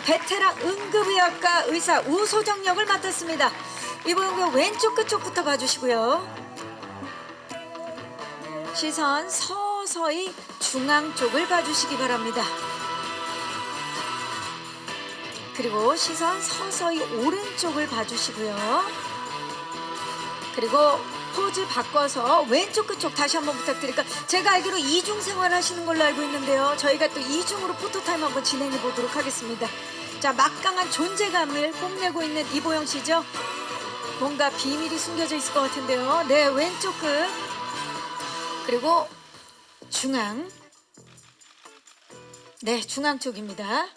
베테랑 응급의학과 의사 우소정 역을 맡았습니다. 이번 왼쪽 끝쪽부터 봐주시고요. 시선 서서히 중앙 쪽을 봐주시기 바랍니다. 그리고 시선 서서히 오른쪽을 봐주시고요. 그리고 포즈 바꿔서 왼쪽 끝쪽 다시 한번 부탁드릴까. 제가 알기로 이중 생활 하시는 걸로 알고 있는데요. 저희가 또 이중으로 포토타임 한번 진행해 보도록 하겠습니다. 자, 막강한 존재감을 뽐내고 있는 이보영 씨죠. 뭔가 비밀이 숨겨져 있을 것 같은데요. 네, 왼쪽 끝 그리고 중앙. 네, 중앙 쪽입니다.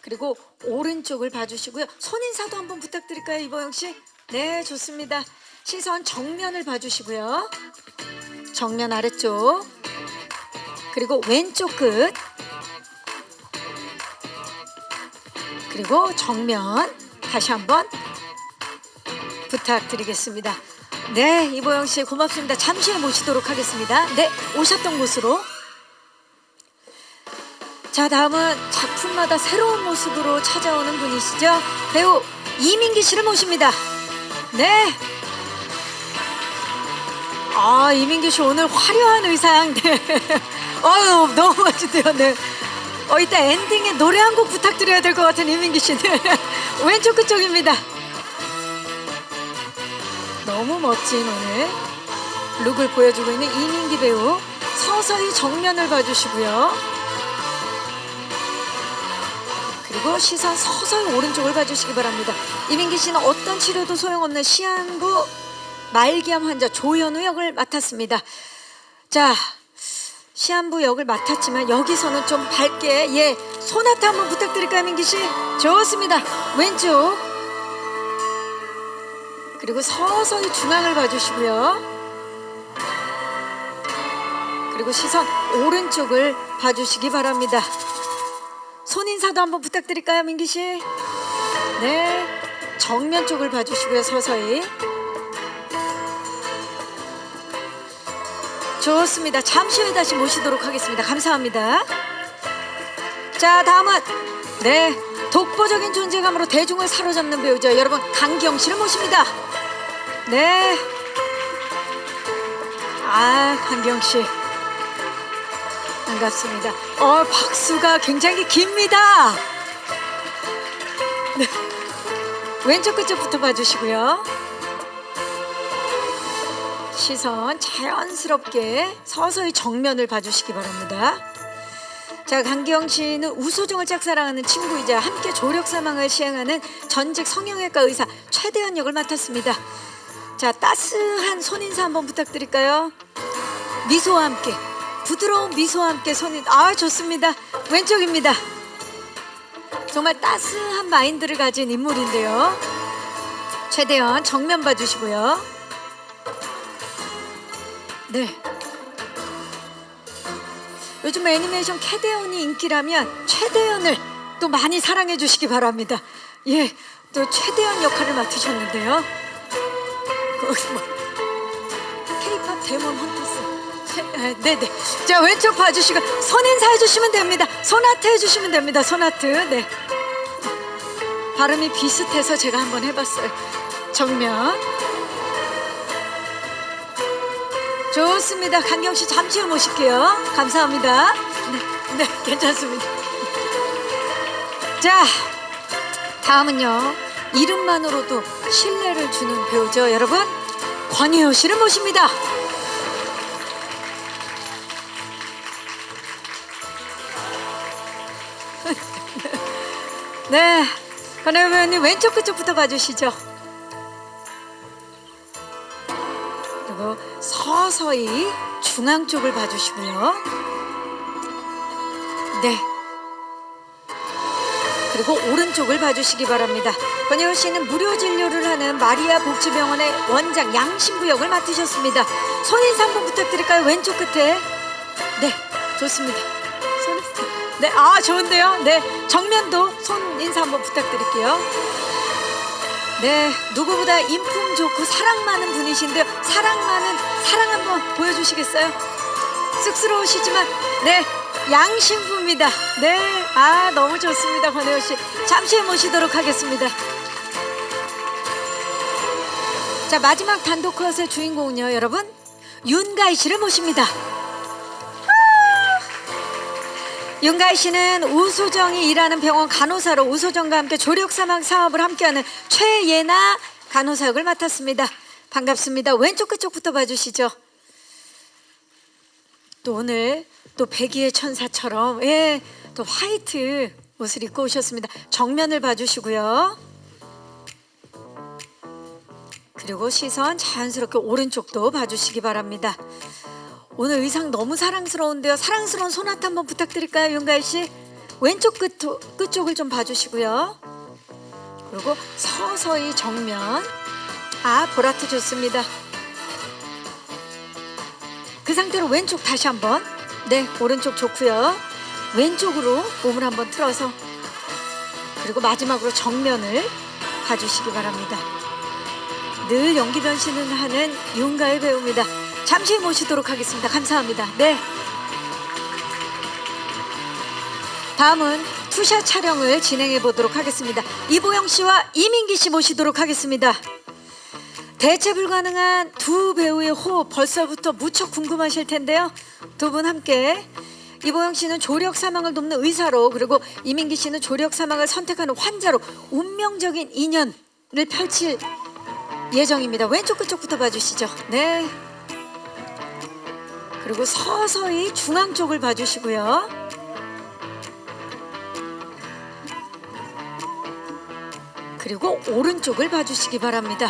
그리고 오른쪽을 봐주시고요. 손인사도 한번 부탁드릴까요, 이보영 씨? 네, 좋습니다. 시선 정면을 봐주시고요. 정면 아래쪽. 그리고 왼쪽 끝. 그리고 정면 다시 한번 부탁드리겠습니다. 네, 이보영 씨 고맙습니다. 잠시 후에 모시도록 하겠습니다. 네, 오셨던 곳으로. 자, 다음은 작품마다 새로운 모습으로 찾아오는 분이시죠. 배우 이민기 씨를 모십니다. 네. 아, 이민기 씨 오늘 화려한 의상. 네. 아유, 너무 멋진데요. 네. 이따 엔딩에 노래 한 곡 부탁드려야 될 것 같은 이민기 씨. 네. 왼쪽 끝쪽입니다. 너무 멋진 오늘 룩을 보여주고 있는 이민기 배우. 서서히 정면을 봐주시고요. 그리고 시선 서서히 오른쪽을 봐주시기 바랍니다. 이민기 씨는 어떤 치료도 소용없는 시한부 말기암 환자 조현우 역을 맡았습니다. 자, 시한부 역을 맡았지만 여기서는 좀 밝게, 예, 소나타 한번 부탁드릴까요, 민기 씨? 좋습니다. 왼쪽. 그리고 서서히 중앙을 봐주시고요. 그리고 시선 오른쪽을 봐주시기 바랍니다. 손인사도 한번 부탁드릴까요, 민기 씨? 네, 정면 쪽을 봐주시고요. 서서히. 좋습니다. 잠시 후에 다시 모시도록 하겠습니다. 감사합니다. 자, 다음은 네, 독보적인 존재감으로 대중을 사로잡는 배우죠. 여러분, 강기영 씨를 모십니다. 네. 아, 강기영 씨 반갑습니다. 박수가 굉장히 깁니다. 네. 왼쪽 끝쪽부터 봐주시고요. 시선 자연스럽게 서서히 정면을 봐주시기 바랍니다. 자, 강기영 씨는 우소정을 짝사랑하는 친구이자 함께 조력 사망을 시행하는 전직 성형외과 의사 최대현 역을 맡았습니다. 자, 따스한 손인사 한번 부탁드릴까요? 미소와 함께, 부드러운 미소와 함께 손인. 아, 좋습니다. 왼쪽입니다. 정말 따스한 마인드를 가진 인물인데요. 최대현 정면 봐주시고요. 네. 요즘 애니메이션 캐대언이 인기라면 최대현을 또 많이 사랑해 주시기 바랍니다. 예, 또 최대현 역할을 맡으셨는데요. K-팝 데몬 헌터스. 네네. 자, 왼쪽 봐주시고 손인사 해주시면 됩니다. 손아트 해주시면 됩니다. 손아트. 네. 발음이 비슷해서 제가 한번 해봤어요. 정면. 좋습니다. 강경 씨 잠시 후 모실게요. 감사합니다. 네, 괜찮습니다. 자, 다음은요, 이름만으로도 신뢰를 주는 배우죠. 여러분, 권혜요 씨를 모십니다. 네, 권혜요 배우님 왼쪽 끝쪽부터 봐주시죠. 그리고 서서히 중앙 쪽을 봐주시고요. 네. 그리고 오른쪽을 봐주시기 바랍니다. 권혜원 씨는 무료 진료를 하는 마리아 복지병원의 원장 양신부 역을 맡으셨습니다. 손인사 한번 부탁드릴까요? 왼쪽 끝에. 네, 좋습니다. 손인사. 네, 아, 좋은데요. 네, 정면도 손인사 한번 부탁드릴게요. 네, 누구보다 인품 좋고 사랑 많은 분이신데요. 사랑 한번 보여주시겠어요? 쑥스러우시지만 네, 양신부입니다. 네, 아 너무 좋습니다. 권혜호 씨 잠시 후에 모시도록 하겠습니다. 자, 마지막 단독 컷의 주인공은요, 여러분, 윤가희 씨를 모십니다. 윤가희 씨는 우소정이 일하는 병원 간호사로 우소정과 함께 조력사망 사업을 함께하는 최예나 간호사 역을 맡았습니다. 반갑습니다. 왼쪽 그쪽부터 봐주시죠. 또 오늘 또 백의의 천사처럼 또 화이트 옷을 입고 오셨습니다. 정면을 봐주시고요. 그리고 시선 자연스럽게 오른쪽도 봐주시기 바랍니다. 오늘 의상 너무 사랑스러운데요. 사랑스러운 소나타 한번 부탁드릴까요, 윤가희 씨? 왼쪽 끝쪽을 좀 봐주시고요. 그리고 서서히 정면. 아, 보라트 좋습니다. 그 상태로 왼쪽 다시 한번. 네, 오른쪽 좋고요. 왼쪽으로 몸을 한번 틀어서, 그리고 마지막으로 정면을 봐주시기 바랍니다. 늘 연기 변신을 하는 윤가희 배우입니다. 잠시 후에 모시도록 하겠습니다. 감사합니다. 네. 다음은 투샷 촬영을 진행해 보도록 하겠습니다. 이보영 씨와 이민기 씨 모시도록 하겠습니다. 대체 불가능한 두 배우의 호흡 벌써부터 무척 궁금하실 텐데요. 두 분 함께. 이보영 씨는 조력 사망을 돕는 의사로, 그리고 이민기 씨는 조력 사망을 선택하는 환자로 운명적인 인연을 펼칠 예정입니다. 왼쪽 끝쪽부터 봐주시죠. 네. 그리고 서서히 중앙 쪽을 봐주시고요. 그리고 오른쪽을 봐주시기 바랍니다.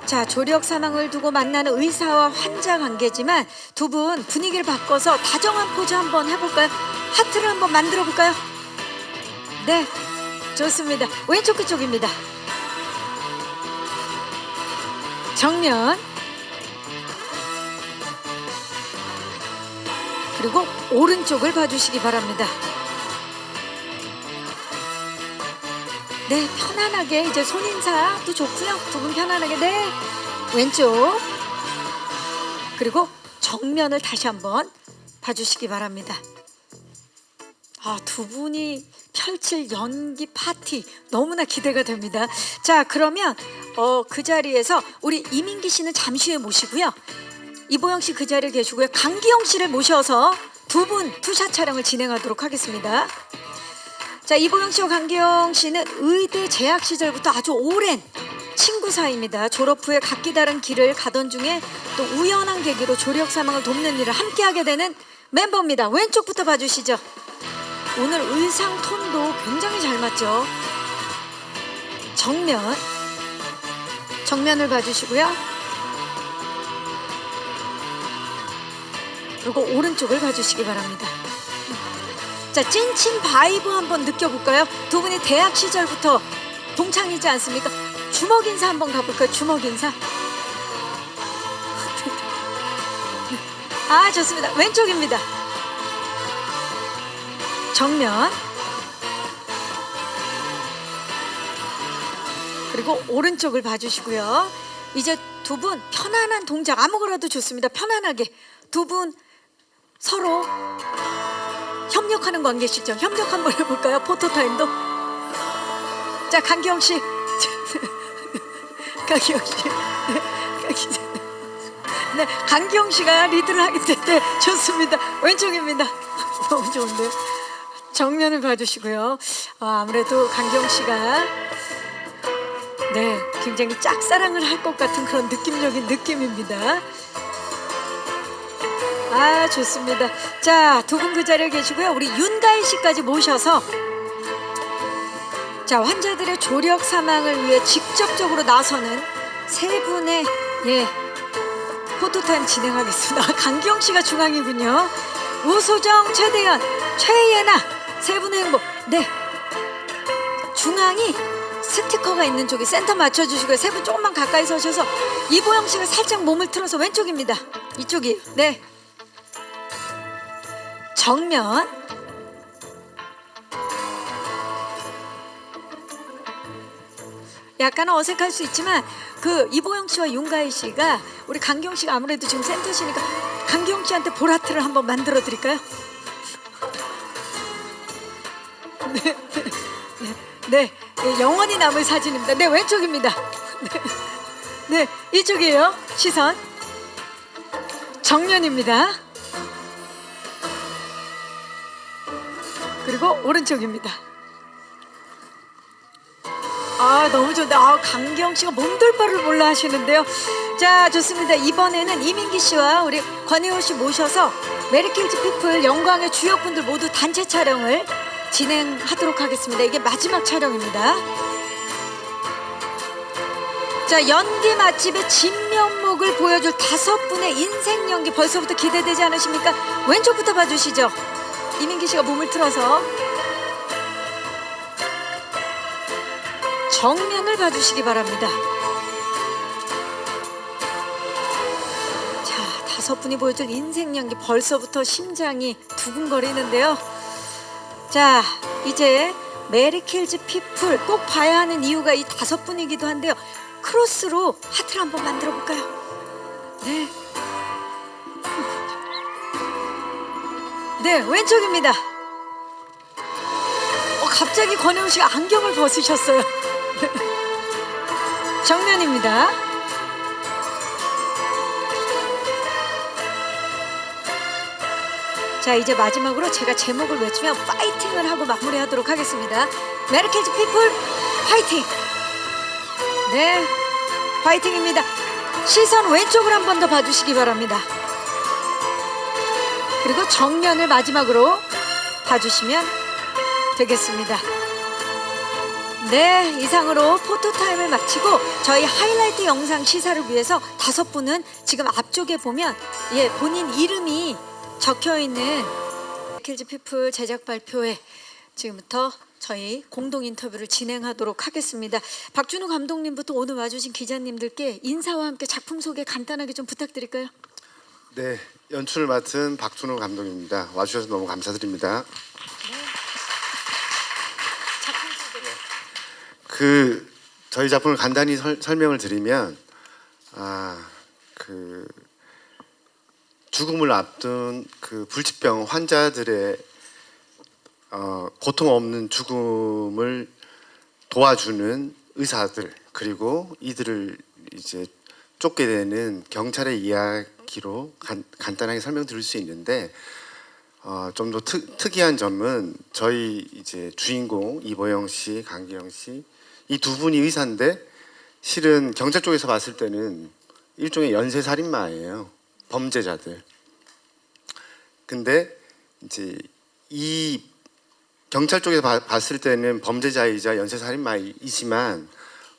자, 조력 사망을 두고 만나는 의사와 환자 관계지만 두 분 분위기를 바꿔서 다정한 포즈 한번 해볼까요? 하트를 한번 만들어 볼까요? 네, 좋습니다. 왼쪽 끝쪽입니다. 정면. 그리고 오른쪽을 봐주시기 바랍니다. 네, 편안하게 이제 손인사도 좋고요. 두 분 편안하게. 네, 왼쪽. 그리고 정면을 다시 한번 봐주시기 바랍니다. 아, 두 분이 펼칠 연기 파티 너무나 기대가 됩니다. 자, 그러면 그 자리에서 우리 이민기 씨는 잠시 후에 모시고요. 이보영 씨 그 자리에 계시고요. 강기영 씨를 모셔서 두 분 투샷 촬영을 진행하도록 하겠습니다. 자, 이보영 씨와 강기영 씨는 의대 재학 시절부터 아주 오랜 친구 사이입니다. 졸업 후에 각기 다른 길을 가던 중에 또 우연한 계기로 조력 사망을 돕는 일을 함께하게 되는 멤버입니다. 왼쪽부터 봐주시죠. 오늘 의상 톤도 굉장히 잘 맞죠. 정면을 봐주시고요. 그리고 오른쪽을 봐주시기 바랍니다. 자, 찐친 바이브 한번 느껴볼까요? 두 분이 대학 시절부터 동창이지 않습니까? 주먹 인사 한번 가볼까요? 주먹 인사. 아, 좋습니다. 왼쪽입니다. 정면. 그리고 오른쪽을 봐주시고요. 이제 두 분 편안한 동작 아무거나도 좋습니다. 편안하게 두 분 서로 협력하는 관계시죠. 협력 한번 해볼까요? 포토타임도. 자, 강기영 씨. 강기영 씨. 네, 강기영 씨가 리드를 하게 됐대. 좋습니다. 왼쪽입니다. 너무 좋은데요. 정면을 봐주시고요. 아무래도 강기영 씨가 굉장히 짝사랑을 할 것 같은 그런 느낌적인 느낌입니다. 아, 좋습니다. 자, 두 분 그 자리에 계시고요. 우리 윤가희 씨까지 모셔서 자, 환자들의 조력 사망을 위해 직접적으로 나서는 세 분의 포토타임 진행하겠습니다. 강기영 씨가 중앙이군요. 우소정, 최대현, 최예나 세 분의 행복. 네, 중앙이 스티커가 있는 쪽이 센터 맞춰주시고요. 세 분 조금만 가까이 서셔서 이보영 씨가 살짝 몸을 틀어서 왼쪽입니다. 이쪽이. 네, 정면. 약간 어색할 수 있지만 그 이보영 씨와 윤가희 씨가 우리 강기영 씨가 아무래도 지금 센터시니까 강기영 씨한테 보라트를 한번 만들어 드릴까요? 네, 네, 영원히 남을 사진입니다. 네, 왼쪽입니다. 네, 이쪽이에요. 시선 정면입니다. 그리고 오른쪽입니다. 아, 너무 좋다. 아, 강기영 씨가 몸둘 바를 몰라 하시는데요. 자, 좋습니다. 이번에는 이민기 씨와 우리 권혜호 씨 모셔서 메리케이지 피플 영광의 주역분들 모두 단체 촬영을 진행하도록 하겠습니다. 이게 마지막 촬영입니다. 자, 연기 맛집의 진면목을 보여줄 5분의 인생 연기 벌써부터 기대되지 않으십니까? 왼쪽부터 봐주시죠. 이민기 씨가 몸을 틀어서 정면을 봐주시기 바랍니다. 자, 5분이 보여줄 인생 연기 벌써부터 심장이 두근거리는데요. 자, 이제 메리케이지 피플 꼭 봐야 하는 이유가 이 5분이기도 한데요. 크로스로 하트를 한번 만들어 볼까요? 네. 네, 왼쪽입니다. 갑자기 권혜우 씨가 안경을 벗으셨어요. 정면입니다. 자, 이제 마지막으로 제가 제목을 외치면 파이팅을 하고 마무리하도록 하겠습니다. 메리케이지 피플 파이팅! 네, 파이팅입니다. 시선 왼쪽을 한 번 더 봐주시기 바랍니다. 그리고 정면을 마지막으로 봐주시면 되겠습니다. 네, 이상으로 포토타임을 마치고 저희 하이라이트 영상 시사를 위해서 5분은 지금 앞쪽에 보면 본인 이름이 적혀있는 메리케이지 피플 제작 발표회 지금부터 저희 공동 인터뷰를 진행하도록 하겠습니다. 박준우 감독님부터 오늘 와주신 기자님들께 인사와 함께 작품 소개 간단하게 좀 부탁드릴까요? 네, 연출을 맡은 박준호 감독입니다. 와주셔서 너무 감사드립니다. 네. 작품 소개. 저희 작품을 간단히 설명을 드리면, 죽음을 앞둔 그 불치병 환자들의 고통 없는 죽음을 도와주는 의사들, 그리고 이들을 이제 쫓게 되는 경찰의 이야기로 간단하게 설명드릴 수 있는데, 좀 더 특이한 점은 저희 이제 주인공 이보영 씨, 강기영 씨 이 2분이 의사인데 실은 경찰 쪽에서 봤을 때는 일종의 연쇄살인마예요. 범죄자들. 근데 이제 이 경찰 쪽에서 봤을 때는 범죄자이자 연쇄살인마이지만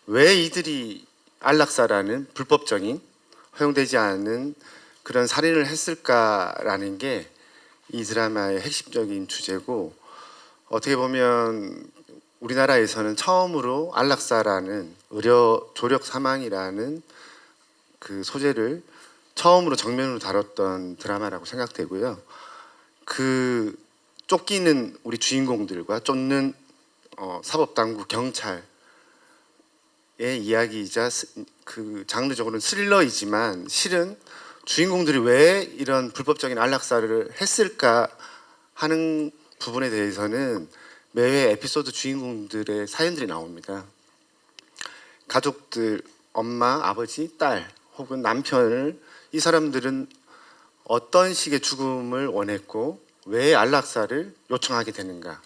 왜 이들이 안락사라는 불법적인 허용되지 않은 그런 살인을 했을까라는 게 이 드라마의 핵심적인 주제고, 어떻게 보면 우리나라에서는 처음으로 안락사라는 의료 조력 사망이라는 그 소재를 처음으로 정면으로 다뤘던 드라마라고 생각되고요. 그 쫓기는 우리 주인공들과 쫓는 사법당국 경찰의 이야기이자 그 장르적으로는 스릴러이지만 실은 주인공들이 왜 이런 불법적인 안락사를 했을까 하는 부분에 대해서는 매회 에피소드 주인공들의 사연들이 나옵니다. 가족들, 엄마, 아버지, 딸 혹은 남편을 이 사람들은 어떤 식의 죽음을 원했고 왜 안락사를 요청하게 되는가.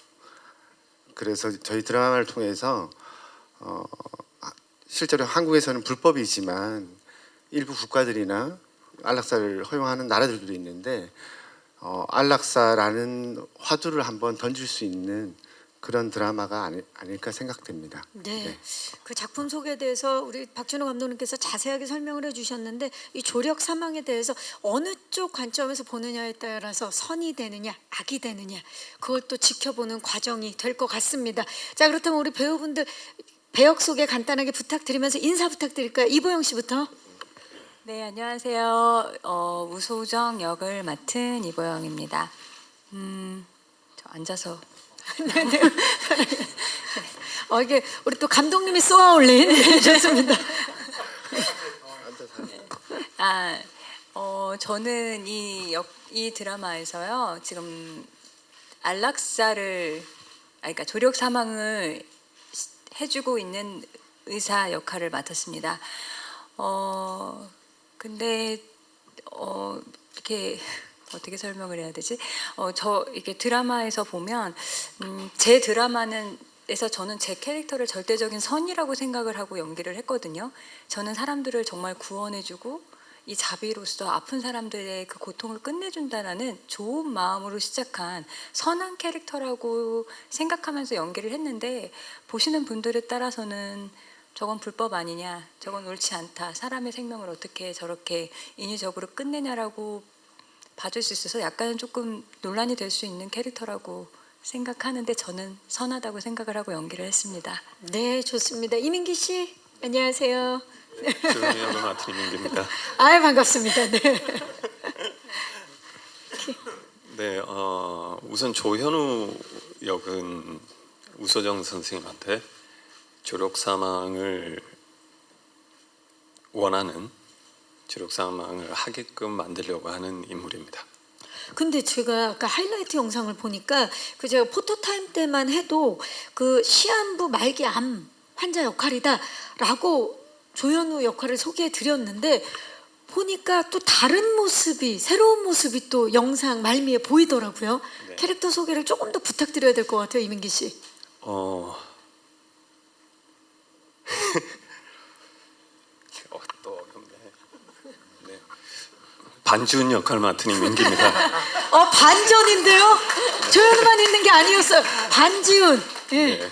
그래서 저희 드라마를 통해서 실제로 한국에서는 불법이지만 일부 국가들이나 안락사를 허용하는 나라들도 있는데 안락사라는 화두를 한번 던질 수 있는 그런 드라마가 아닐까 생각됩니다. 네. 그 작품 소개에 대해서 우리 박준호 감독님께서 자세하게 설명을 해주셨는데 이 조력 사망에 대해서 어느 쪽 관점에서 보느냐에 따라서 선이 되느냐 악이 되느냐 그걸 또 지켜보는 과정이 될 것 같습니다. 자, 그렇다면 우리 배우분들 배역 소개 간단하게 부탁드리면서 인사 부탁드릴까요? 이보영 씨부터. 네, 안녕하세요. 우소정 역을 맡은 이보영입니다. 저 앉아서. 네. 이게 우리 또 감독님이 쏘아 올린 네, 좋습니다. 저는 이 드라마에서요 지금 안락사를 그러니까 조력 사망을 해주고 있는 의사 역할을 맡았습니다. 근데 이렇게 어떻게 설명을 해야 되지? 저 이게 드라마에서 보면 제 드라마는 에서 저는 제 캐릭터를 절대적인 선이라고 생각을 하고 연기를 했거든요. 저는 사람들을 정말 구원해주고 이 자비로서 아픈 사람들의 그 고통을 끝내준다라는 좋은 마음으로 시작한 선한 캐릭터라고 생각하면서 연기를 했는데 보시는 분들에 따라서는 저건 불법 아니냐, 저건 옳지 않다, 사람의 생명을 어떻게 저렇게 인위적으로 끝내냐라고 봐줄 수 있어서 약간은 조금 논란이 될 수 있는 캐릭터라고 생각하는데 저는 선하다고 생각을 하고 연기를 했습니다. 네, 좋습니다. 이민기 씨, 안녕하세요. 조용히 역을 맡은 이민기입니다. 아유, 반갑습니다. 네. 네, 우선 조현우 역은 우소정 선생님한테 조력 사망을 원하는 조력 사망을 하게끔 만들려고 하는 인물입니다. 근데 제가 아까 하이라이트 영상을 보니까 그 제가 포토타임 때만 해도 그 시한부 말기 암 환자 역할이다라고 조현우 역할을 소개해 드렸는데 보니까 또 다른 모습이 새로운 모습이 또 영상 말미에 보이더라고요. 네. 캐릭터 소개를 조금 더 부탁드려야 될 것 같아요, 이민기 씨. 또 어렵네. 네. 반지훈 역할 맡은 이민기입니다. 반전인데요? 조현우만 있는 게 아니었어요. 반지훈. 예. 네.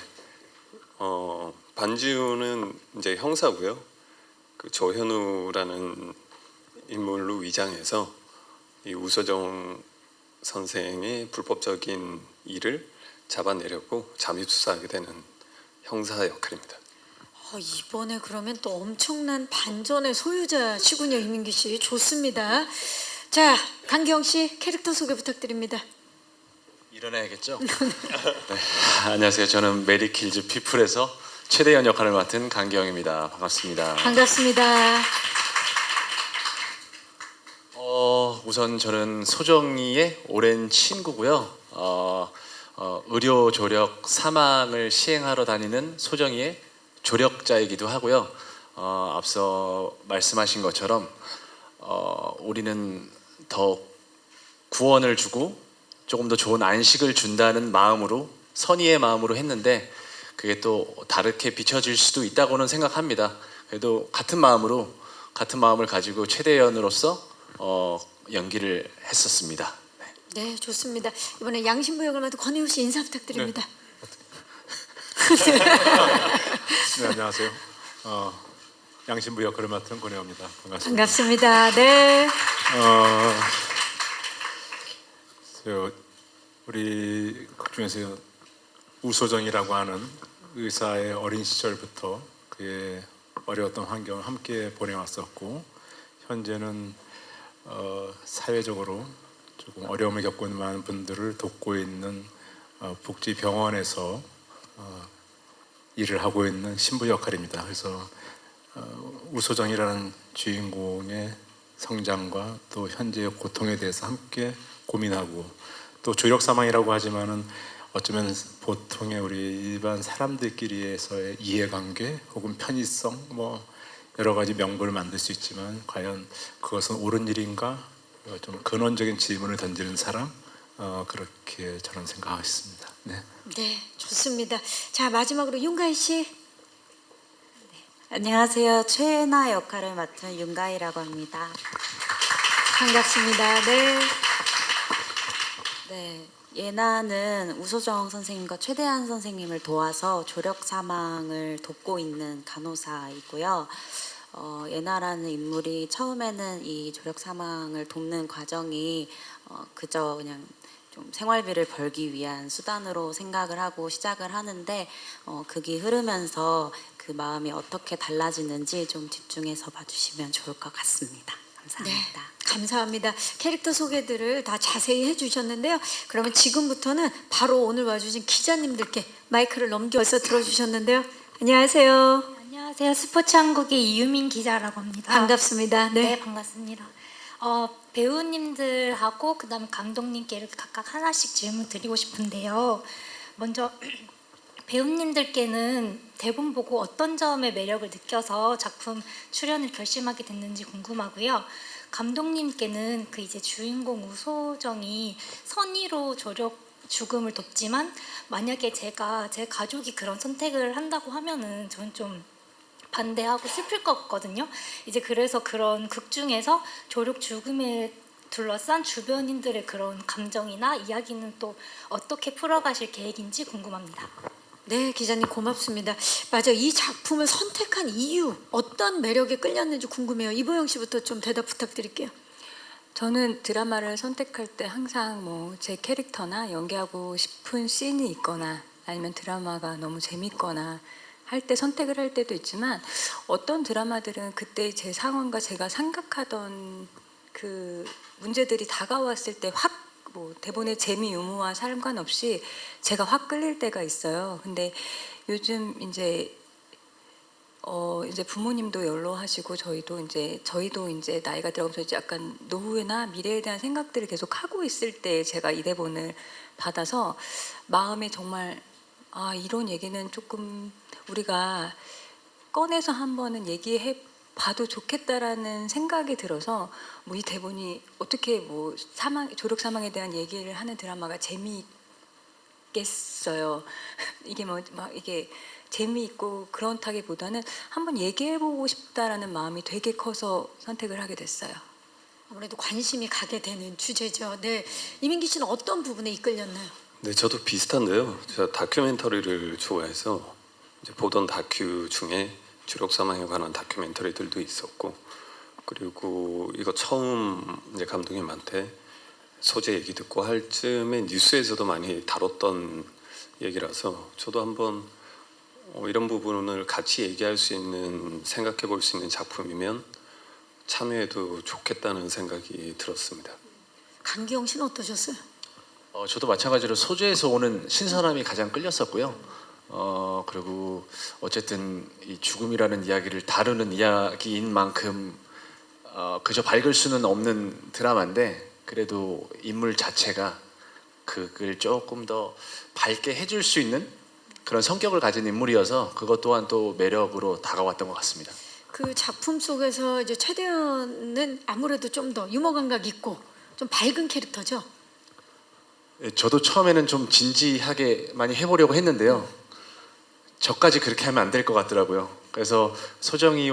반지훈은 이제 형사고요. 그 조현우라는 인물로 위장해서 이 우소정 선생의 불법적인 일을 잡아내려고 잠입 수사하게 되는 형사 역할입니다. 이번에 그러면 또 엄청난 반전의 소유자시군요, 이민기 씨. 좋습니다. 자, 강기영 씨 캐릭터 소개 부탁드립니다. 일어나야겠죠? 네. 안녕하세요. 저는 메리킬즈 피플에서 최대현 역할을 맡은 강기영입니다. 반갑습니다. 반갑습니다. 우선 저는 소정이의 오랜 친구고요. 의료 조력 사망을 시행하러 다니는 소정이의 조력자이기도 하고요. 앞서 말씀하신 것처럼 우리는 더 구원을 주고 조금 더 좋은 안식을 준다는 마음으로 선의의 마음으로 했는데 그게 또 다르게 비춰질 수도 있다고는 생각합니다. 그래도 같은 마음을 가지고 최대현으로서 연기를 했었습니다. 네, 좋습니다. 이번에 양신부 역을 맡은 권혜우 씨 인사 부탁드립니다. 네, 안녕하세요. 양신부 역할을 맡은 권혜호입니다. 반갑습니다. 반갑습니다. 네. 우리 극 중에서 우소정이라고 하는 의사의 어린 시절부터 그의 어려웠던 환경을 함께 보내왔었고 현재는 사회적으로 조금 어려움을 겪고 있는 많은 분들을 돕고 있는 복지병원에서 일을 하고 있는 신부 역할입니다. 그래서 우소정이라는 주인공의 성장과 또 현재의 고통에 대해서 함께 고민하고 또 조력사망이라고 하지만은 어쩌면 보통의 우리 일반 사람들끼리에서의 이해관계 혹은 편의성 뭐 여러 가지 명분을 만들 수 있지만 과연 그것은 옳은 일인가 좀 근원적인 질문을 던지는 사람 그렇게 저는 생각하겠습니다. 네. 네, 좋습니다. 자, 마지막으로 윤가희 씨. 안녕하세요. 최애나 역할을 맡은 윤가희라고 합니다. 반갑습니다. 네. 네, 예나는 우소정 선생님과 최대한 선생님을 도와서 조력 사망을 돕고 있는 간호사이고요. 예나라는 인물이 처음에는 이 조력 사망을 돕는 과정이 그저 그냥 좀 생활비를 벌기 위한 수단으로 생각을 하고 시작을 하는데 극이 흐르면서 그 마음이 어떻게 달라지는지 좀 집중해서 봐주시면 좋을 것 같습니다. 감사합니다. 네, 감사합니다. 캐릭터 소개들을 다 자세히 해주셨는데요. 그러면 지금부터는 바로 오늘 와주신 기자님들께 마이크를 넘겨서 들어주셨는데요. 안녕하세요. 안녕하세요. 스포츠한국의 이유민 기자라고 합니다. 반갑습니다. 네. 네, 반갑습니다. 배우님들하고 그다음에 감독님께 이렇게 각각 하나씩 질문 드리고 싶은데요. 먼저 배우님들께는 대본 보고 어떤 점의 매력을 느껴서 작품 출연을 결심하게 됐는지 궁금하고요. 감독님께는 그 이제 주인공 우소정이 선의로 조력 죽음을 돕지만 만약에 제가 제 가족이 그런 선택을 한다고 하면은 저는 좀 반대하고 슬플 것 같거든요. 이제 그래서 그런 극 중에서 조력 죽음에 둘러싼 주변인들의 그런 감정이나 이야기는 또 어떻게 풀어가실 계획인지 궁금합니다. 네, 기자님 고맙습니다. 맞아, 이 작품을 선택한 이유, 어떤 매력에 끌렸는지 궁금해요. 이보영 씨부터 좀 대답 부탁드릴게요. 저는 드라마를 선택할 때 항상 뭐 제 캐릭터나 연기하고 싶은 씬이 있거나 아니면 드라마가 너무 재밌거나 할 때 선택을 할 때도 있지만 어떤 드라마들은 그때 제 상황과 제가 생각하던 그 문제들이 다가왔을 때 확 뭐 대본의 재미 유무와 상관없이 제가 확 끌릴 때가 있어요. 근데 요즘 이제 이제 부모님도 연로하시고 저희도 이제 나이가 들어가면서 이제 약간 노후나 미래에 대한 생각들을 계속 하고 있을 때 제가 이 대본을 받아서 마음에 정말 이런 얘기는 조금 우리가 꺼내서 한번은 얘기해 봐도 좋겠다라는 생각이 들어서 뭐 이 대본이 어떻게 뭐 조력 사망에 대한 얘기를 하는 드라마가 재미있겠어요. 이게 막 이게 재미있고 그렇다기보다는 한번 얘기해보고 싶다라는 마음이 되게 커서 선택을 하게 됐어요. 아무래도 관심이 가게 되는 주제죠. 네, 이민기 씨는 어떤 부분에 이끌렸나요? 네, 저도 비슷한데요. 제가 다큐멘터리를 좋아해서 이제 보던 다큐 중에 주력 사망에 관한 다큐멘터리들도 있었고, 그리고 이거 처음 이제 감독님한테 소재 얘기 듣고 할 즈음에 뉴스에서도 많이 다뤘던 얘기라서 저도 한번 이런 부분을 같이 얘기할 수 있는, 생각해 볼 수 있는 작품이면 참여해도 좋겠다는 생각이 들었습니다. 강기영 씨는 어떠셨어요? 저도 마찬가지로 소재에서 오는 신선함이 가장 끌렸었고요. 그리고 어쨌든 이 죽음이라는 이야기를 다루는 이야기인 만큼 그저 밝을 수는 없는 드라마인데 그래도 인물 자체가 그걸 조금 더 밝게 해줄 수 있는 그런 성격을 가진 인물이어서 그것 또한 또 매력으로 다가왔던 것 같습니다. 그 작품 속에서 이제 최대현은 아무래도 좀 더 유머 감각 있고 좀 밝은 캐릭터죠. 저도 처음에는 좀 진지하게 많이 해보려고 했는데요. 저까지 그렇게 하면 안 될 것 같더라고요. 그래서 소정이와에서의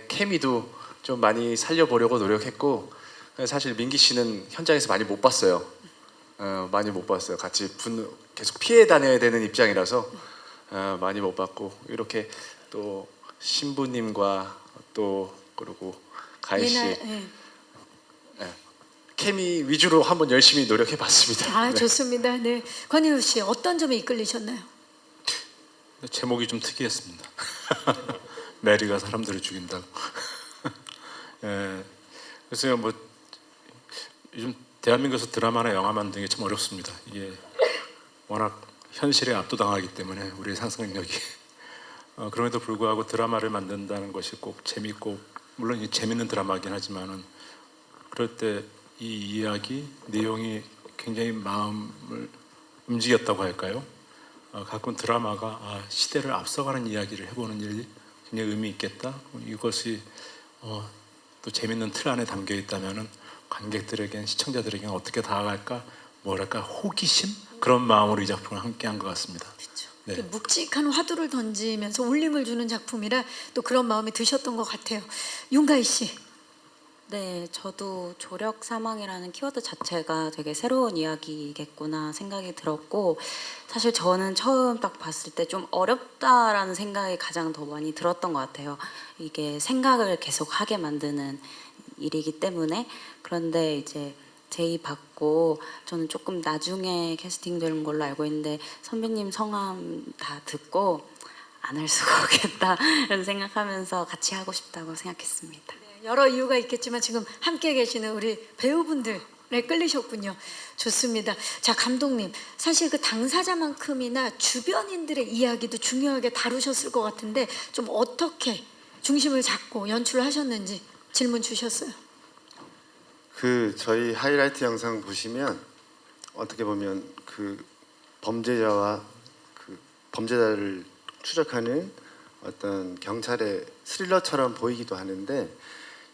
케미도 좀 많이 살려보려고 노력했고, 사실 민기 씨는 현장에서 많이 못 봤어요. 많이 못 봤어요. 같이 계속 피해 다녀야 되는 입장이라서 많이 못 봤고, 이렇게 또 신부님과 또 그리고 가희 씨 케미 위주로 한번 열심히 노력해봤습니다. 네. 좋습니다. 네, 권희우 씨 어떤 점에 이끌리셨나요? 제목이 좀 특이했습니다. 메리가 사람들을 죽인다고. 예, 그래서 뭐 요즘 대한민국에서 드라마나 영화 만드는 게 참 어렵습니다. 이게 워낙 현실에 압도당하기 때문에 우리의 상상 능력이 그럼에도 불구하고 드라마를 만든다는 것이 꼭 재밌고, 물론 이 재밌는 드라마긴 하지만은 그럴 때 이 이야기 내용이 굉장히 마음을 움직였다고 할까요? 가끔 드라마가 시대를 앞서가는 이야기를 해보는 일이 굉장히 의미 있겠다. 이것이 또 재밌는 틀 안에 담겨 있다면은 관객들에겐, 시청자들에게는 어떻게 다가갈까, 뭐랄까 호기심, 그런 마음으로 이 작품을 함께한 것 같습니다. 그렇죠. 네. 묵직한 화두를 던지면서 울림을 주는 작품이라 또 그런 마음이 드셨던 것 같아요. 윤가희 씨. 네, 저도 조력 사망이라는 키워드 자체가 되게 새로운 이야기겠구나 생각이 들었고, 사실 저는 처음 딱 봤을 때 좀 어렵다라는 생각이 가장 더 많이 들었던 것 같아요. 이게 생각을 계속 하게 만드는 일이기 때문에. 그런데 이제 제의 받고 저는 조금 나중에 캐스팅되는 걸로 알고 있는데 선배님 성함 다 듣고 안 할 수가 없겠다 이런 생각하면서 같이 하고 싶다고 생각했습니다. 여러 이유가 있겠지만 지금 함께 계시는 우리 배우분들에 끌리셨군요. 좋습니다. 자, 감독님, 사실 그 당사자만큼이나 주변인들의 이야기도 중요하게 다루셨을 것 같은데 좀 어떻게 중심을 잡고 연출을 하셨는지 질문 주셨어요. 그 저희 하이라이트 영상 보시면 어떻게 보면 그 범죄자와 그 범죄자를 추적하는 어떤 경찰의 스릴러처럼 보이기도 하는데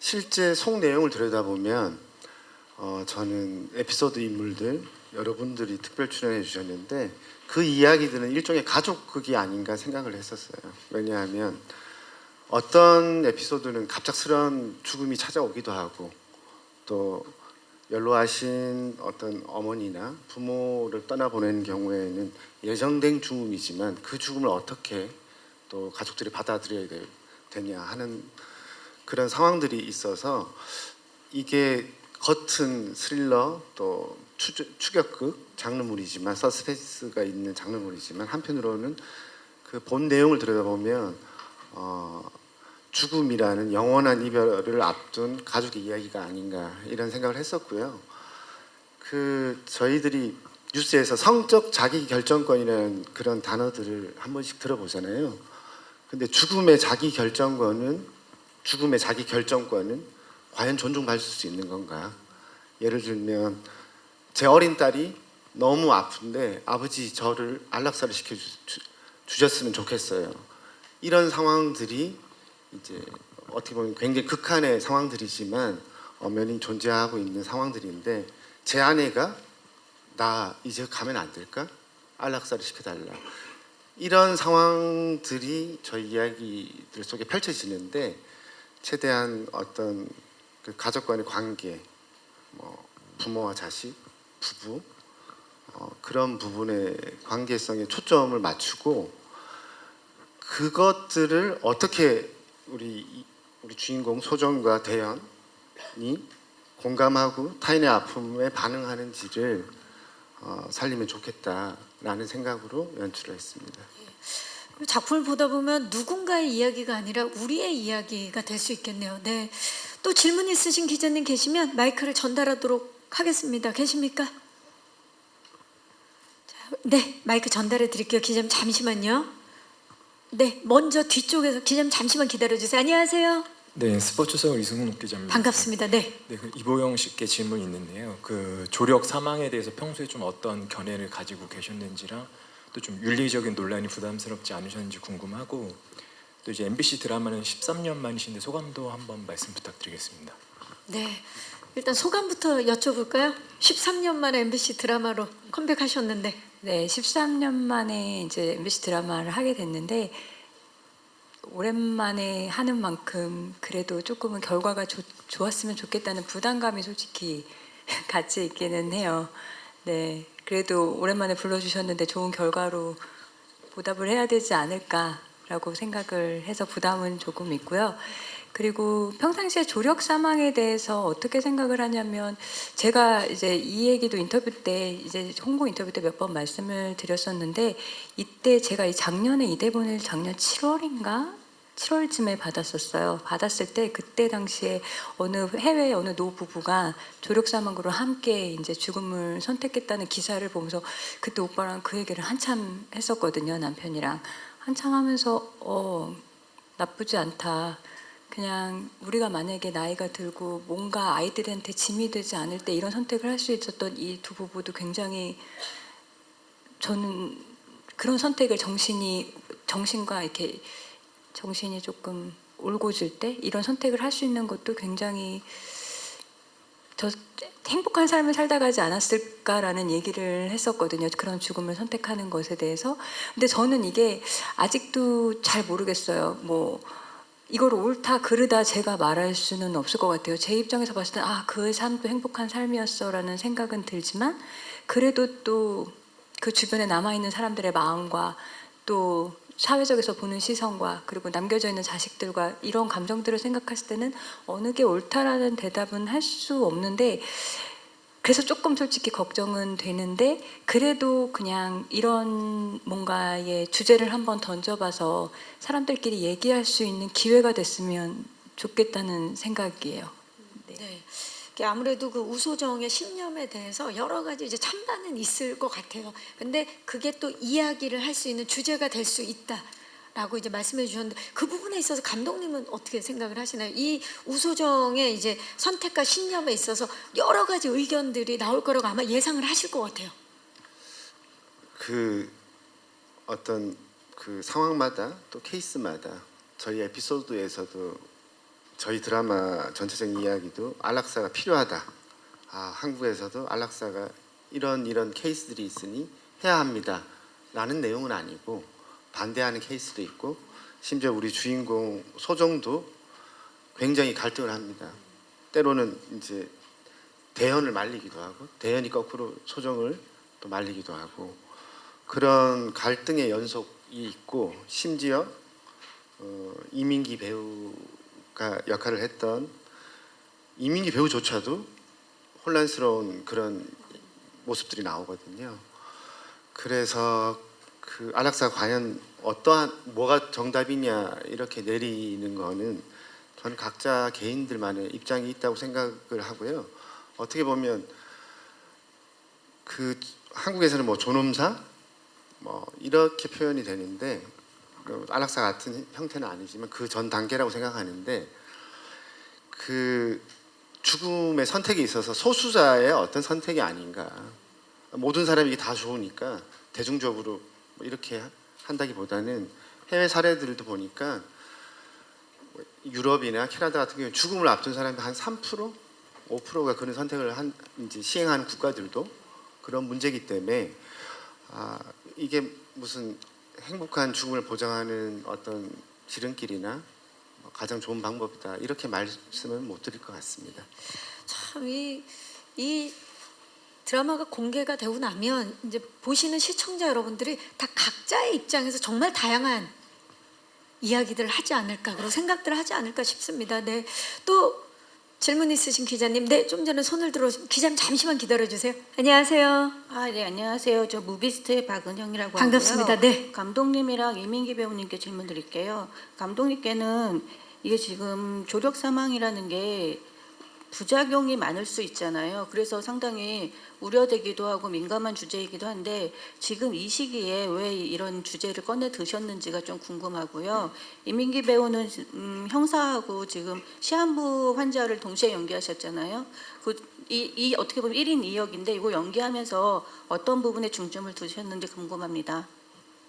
실제 속 내용을 들여다보면 저는 에피소드 인물들 여러분들이 특별 출연해 주셨는데 그 이야기들은 일종의 가족극이 아닌가 생각을 했었어요. 왜냐하면 어떤 에피소드는 갑작스러운 죽음이 찾아오기도 하고 또 연로하신 어떤 어머니나 부모를 떠나보내는 경우에는 예정된 죽음이지만 그 죽음을 어떻게 또 가족들이 받아들여야 되냐 하는 그런 상황들이 있어서 이게 겉은 스릴러 또 추격극 장르물이지만 서스펜스가 있는 장르물이지만 한편으로는 그 본 내용을 들여다보면 죽음이라는 영원한 이별을 앞둔 가족의 이야기가 아닌가 이런 생각을 했었고요. 그 저희들이 뉴스에서 성적 자기 결정권이라는 그런 단어들을 한 번씩 들어보잖아요. 근데 죽음의 자기 결정권은 과연 존중받을 수 있는 건가? 예를 들면 제 어린 딸이 너무 아픈데 아버지 저를 안락사를 시켜주셨으면 좋겠어요. 이런 상황들이 이제 어떻게 보면 굉장히 극한의 상황들이지만 엄연히 존재하고 있는 상황들인데 제 아내가 나 이제 가면 안 될까? 안락사를 시켜달라. 이런 상황들이 저희 이야기들 속에 펼쳐지는데 최대한 어떤 그 가족 간의 관계, 뭐 부모와 자식, 부부 그런 부분의 관계성에 초점을 맞추고 그것들을 어떻게 우리 주인공 소정과 대현이 공감하고 타인의 아픔에 반응하는지를 살리면 좋겠다라는 생각으로 연출을 했습니다. 작품을 보다 보면 누군가의 이야기가 아니라 우리의 이야기가 될 수 있겠네요. 네. 또 질문 있으신 기자님 계시면 마이크를 전달하도록 하겠습니다. 계십니까? 자, 네, 마이크 전달해 드릴게요. 기자님 잠시만요. 네, 먼저 뒤쪽에서 기자님 잠시만 기다려 주세요. 안녕하세요. 네, 스포츠서울 이승훈 기자입니다. 반갑습니다. 네. 네, 그 이보영 씨께 질문이 있는데요. 그 조력 사망에 대해서 평소에 좀 어떤 견해를 가지고 계셨는지랑 또 좀 윤리적인 논란이 부담스럽지 않으셨는지 궁금하고 또 이제 MBC 드라마는 13년 만이신데 소감도 한번 말씀 부탁드리겠습니다. 네. 일단 소감부터 여쭤볼까요? 13년 만에 MBC 드라마로 컴백하셨는데. 네, 13년 만에 이제 MBC 드라마를 하게 됐는데 오랜만에 하는 만큼 그래도 조금은 결과가 좋았으면 좋겠다는 부담감이 솔직히 같이 있기는 해요. 네, 그래도 오랜만에 불러주셨는데 좋은 결과로 보답을 해야 되지 않을까라고 생각을 해서 부담은 조금 있고요. 그리고 평상시에 조력 사망에 대해서 어떻게 생각을 하냐면 제가 이제 이 얘기도 인터뷰 때 이제 홍보 인터뷰 때 몇 번 말씀을 드렸었는데 이때 제가 이 작년에 이 대본을 작년 7월쯤에 받았었어요. 받았을 때 그때 당시에 어느 해외 어느 노부부가 조력 사망으로 함께 이제 죽음을 선택했다는 기사를 보면서 그때 오빠랑 그 얘기를 한참 했었거든요. 남편이랑 한참 하면서 나쁘지 않다. 그냥 우리가 만약에 나이가 들고 뭔가 아이들한테 짐이 되지 않을 때 이런 선택을 할 수 있었던 이 두 부부도 굉장히 저는 그런 선택을 정신과 이렇게 정신이 조금 울고질 때 이런 선택을 할 수 있는 것도 굉장히 더 행복한 삶을 살다 가지 않았을까라는 얘기를 했었거든요. 그런 죽음을 선택하는 것에 대해서. 근데 저는 이게 아직도 잘 모르겠어요. 뭐 이걸 옳다 그르다 제가 말할 수는 없을 것 같아요. 제 입장에서 봤을 때 그 삶도 행복한 삶이었어라는 생각은 들지만 그래도 또 그 주변에 남아있는 사람들의 마음과 또 사회적에서 보는 시선과 그리고 남겨져 있는 자식들과 이런 감정들을 생각했을 때는 어느 게 옳다라는 대답은 할 수 없는데 그래서 조금 솔직히 걱정은 되는데 그래도 그냥 이런 뭔가의 주제를 한번 던져봐서 사람들끼리 얘기할 수 있는 기회가 됐으면 좋겠다는 생각이에요. 네. 아무래도 그 우소정의 신념에 대해서 여러 가지 이제 찬반은 있을 것 같아요. 근데 그게 또 이야기를 할 수 있는 주제가 될 수 있다라고 이제 말씀해 주셨는데 그 부분에 있어서 감독님은 어떻게 생각을 하시나요? 이 우소정의 이제 선택과 신념에 있어서 여러 가지 의견들이 나올 거라고 아마 예상을 하실 것 같아요. 그 어떤 그 상황마다 또 케이스마다 저희 에피소드에서도 저희 드라마 전체적인 이야기도 안락사가 필요하다. 한국에서도 안락사가 이런 케이스들이 있으니 해야 합니다. 라는 내용은 아니고 반대하는 케이스도 있고 심지어 우리 주인공 소정도 굉장히 갈등을 합니다. 때로는 이제 대현을 말리기도 하고 대현이 거꾸로 소정을 또 말리기도 하고 그런 갈등의 연속이 있고 심지어 이민기 배우가 역할을 했던 이민기 배우조차도 혼란스러운 그런 모습들이 나오거든요. 그래서 그 안락사가 과연 뭐가 정답이냐 이렇게 내리는 거는 저는 각자 개인들만의 입장이 있다고 생각을 하고요. 어떻게 보면 그 한국에서는 뭐 존엄사 뭐 이렇게 표현이 되는데 안락사 같은 형태는 아니지만 그 전 단계라고 생각하는데 그 죽음의 선택에 있어서 소수자의 어떤 선택이 아닌가. 모든 사람이 다 좋으니까 대중적으로 뭐 이렇게 한다기보다는 해외 사례들도 보니까 유럽이나 캐나다 같은 경우는 죽음을 앞둔 사람이 한 3%, 5%가 그런 선택을 이제 시행하는 국가들도 그런 문제이기 때문에 이게 무슨 행복한 죽음을 보장하는 어떤 지름길이나 가장 좋은 방법이다 이렇게 말씀은 못 드릴 것 같습니다. 참 이 드라마가 공개가 되고 나면 이제 보시는 시청자 여러분들이 다 각자의 입장에서 정말 다양한 이야기들을 하지 않을까 그리고 생각들을 하지 않을까 싶습니다. 네, 또 질문 있으신 기자님, 네, 좀 전에 손을 들어 기자님 잠시만 기다려 주세요. 안녕하세요. 네, 안녕하세요. 저 무비스트의 박은영이라고 반갑습니다. 하고요. 네. 감독님이랑 이민기 배우님께 질문 드릴게요. 감독님께는 이게 지금 조력 사망이라는 게 부작용이 많을 수 있잖아요. 그래서 상당히 우려되기도 하고 민감한 주제이기도 한데 지금 이 시기에 왜 이런 주제를 꺼내 드셨는지가 좀 궁금하고요. 이민기 배우는 형사하고 지금 시한부 환자를 동시에 연기하셨잖아요. 이 어떻게 보면 1인 2역인데 이거 연기하면서 어떤 부분에 중점을 두셨는지 궁금합니다.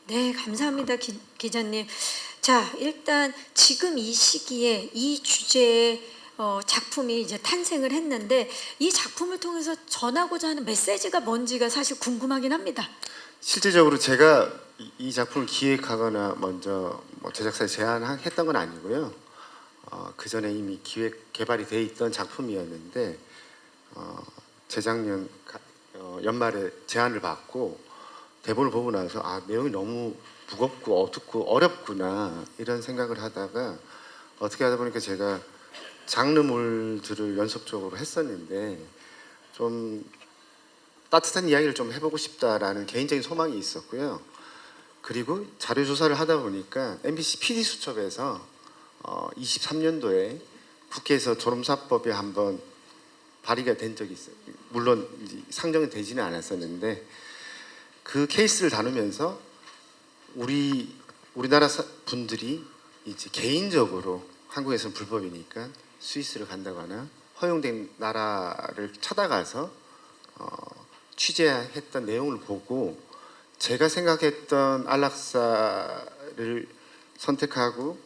네, 감사합니다, 기자님. 자, 일단 지금 이 시기에 이 주제의 작품이 이제 탄생을 했는데 이 작품을 통해서 전하고자 하는 메시지가 뭔지가 사실 궁금하긴 합니다. 실제적으로 제가 이 작품을 기획하거나 먼저 제작사에 제안했던 건 아니고요. 그 전에 이미 기획 개발이 돼 있던 작품이었는데 재작년 연말에 제안을 받고 대본을 보고 나서 내용이 너무 무겁고 어둡고 어렵구나 이런 생각을 하다가 어떻게 하다 보니까 제가 장르물들을 연속적으로 했었는데 좀 따뜻한 이야기를 좀 해보고 싶다라는 개인적인 소망이 있었고요. 그리고 자료 조사를 하다 보니까 MBC PD수첩에서 23년도에 국회에서 존엄사법이 한번 발의가 된 적이 있어요. 물론 상정이 되지는 않았었는데 그 케이스를 다루면서 우리나라 분들이 이제 개인적으로 한국에서는 불법이니까 스위스를 간다거나 허용된 나라를 찾아가서 취재했던 내용을 보고 제가 생각했던 안락사를 선택하고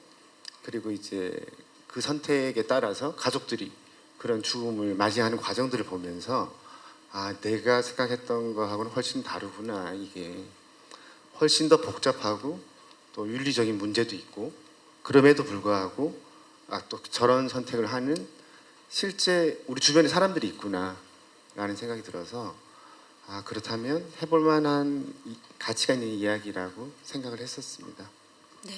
그리고 이제 그 선택에 따라서 가족들이 그런 죽음을 맞이하는 과정들을 보면서 내가 생각했던 거하고는 훨씬 다르구나. 이게 훨씬 더 복잡하고 또 윤리적인 문제도 있고 그럼에도 불구하고 또 저런 선택을 하는 실제 우리 주변에 사람들이 있구나 라는 생각이 들어서 그렇다면 해볼 만한 가치가 있는 이야기라고 생각을 했었습니다. 네,